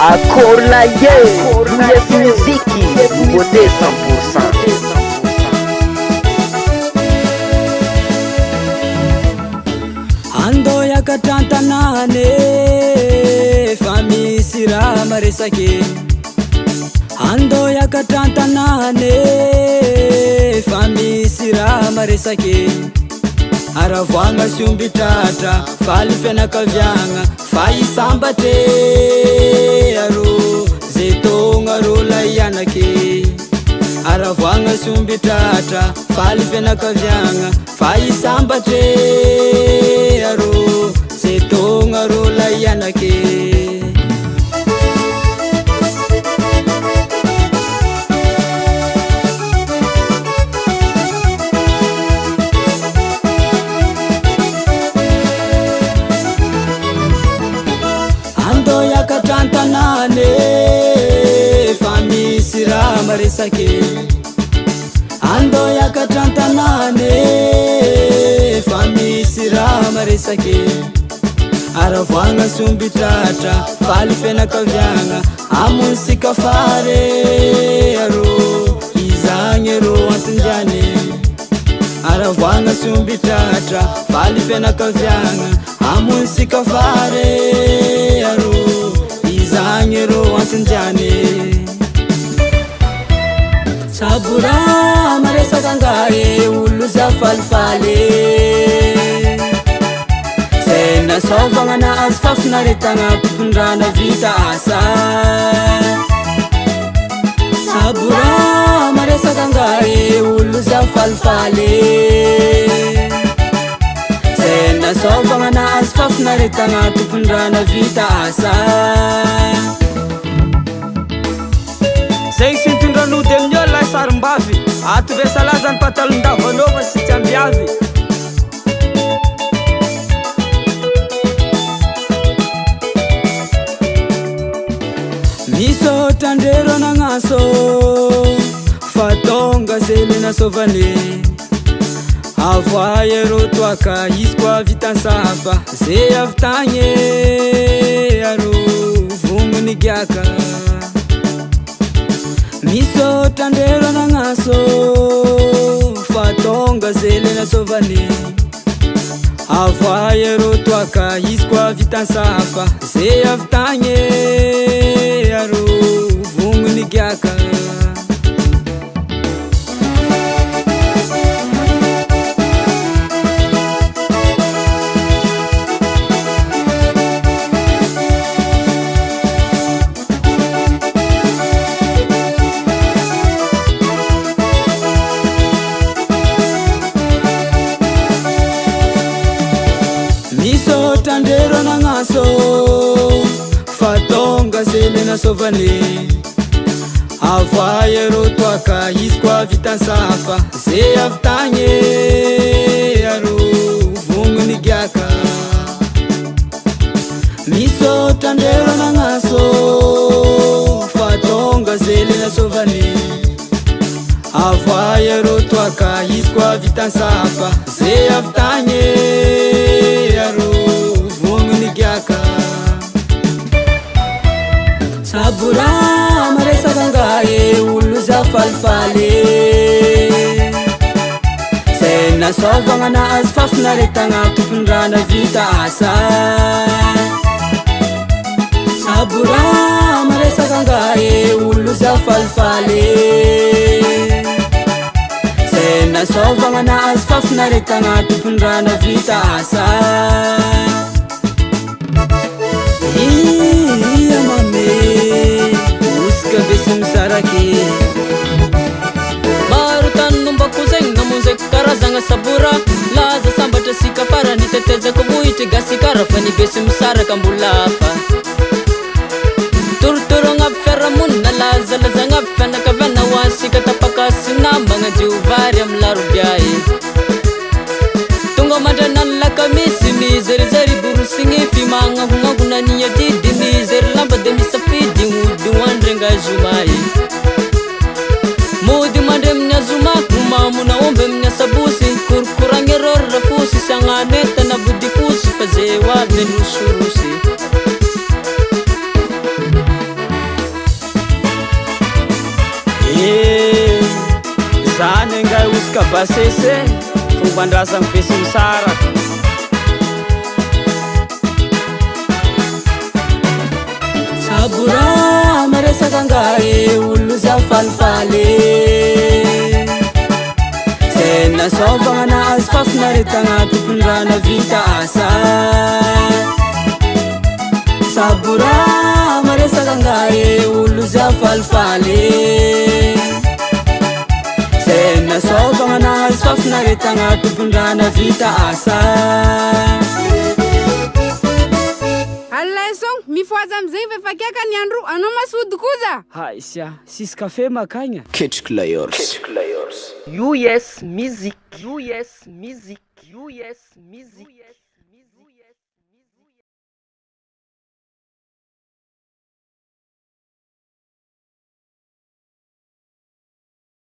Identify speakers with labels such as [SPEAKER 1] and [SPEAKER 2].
[SPEAKER 1] Akorlaye, Yes Muziki, nouveauté 100%.
[SPEAKER 2] Ando yakatantanane, famille sira maresake. Ando yakatantanane, famille sira maresake. Aravanga shumbitata, fali fena kavyanga, fai sambate. Zetonga rola yanake aravanga sumbitata fali fena kavyanga fai sambate aro zetonga rola yanake ando yakatantanane famille sira maresake ando yakatantanane famille sira maresake aravanga sumbitata fali fena kavyanga amusika fare aro izangero antunjane aravanga sumbitata fali fena kavyanga amusika fare aro izangero antunjane sabura maresa kangae uluza falfale sena sovanga na asfafna retanga tupundrana vita asa sabura maresa kangae uluza falfale sena sovanga na asfafna retanga tupundrana vita asa Zay sintundrano demnyo la sarimbavi ato vesalazany patalon-davanova sy tsy ambiavy misotandrero nagnaso fatonga zele nasovane avoayero toaka izy koa vitansafa zay avy tagny aro vongony giaka misotandrero nagnaso fatonga zele nasovane avoayero toaka izy koa vitansafa zay avy tagny aro vongony giaka misotandrero nagnaso fatonga zele nasovane avoayero toaka izy koa vitansafa zay avy tagny aro vongony giaka misotandrero nagnaso fatonga zele nasovane avoayero toaka izy koa vitansafa zay avy tagny aro vongony giaka sabura maresa kangae uluza falfale sena sovanga na asfafna retanga tupundrana vita asa sabura maresa kangae uluza falfale sena sovanga na asfafna retanga tupundrana vita asa iya mame uska besim saraki marutan numbaku zeng namunzek karazanga sabura laza sambatra sika farany tetezako vohitry gasy kara fa ny besim saraka mbolafa torotoro agnaby sinambagna jiovary amy larobiay tonga mandranany lakamisy mizerizary borosigny fimagnahognagona didy mizery lamba de misafidy mody hoandrenga zomay mody mandre amin'ny azomako mamona omby amin'ny asabosy korokoragny erôry rafosy sagnanetana body fosy fa ze hoavy nosorosy zany angay osika basese fombandrasa mipesiny sara sabora maresaka angay olo za falifaly tena sovagna azy fafinaretagna tompondrana vita asa sabora maresaka angay olo za falifaly tena sovagna azy fafinaretagna tompondrana vita asa
[SPEAKER 3] mifoaza amizay vefakaka ny andro anao masody koza
[SPEAKER 2] haisya sisy kafe makagna
[SPEAKER 4] Ketrick Layers
[SPEAKER 1] US Music US Music US Music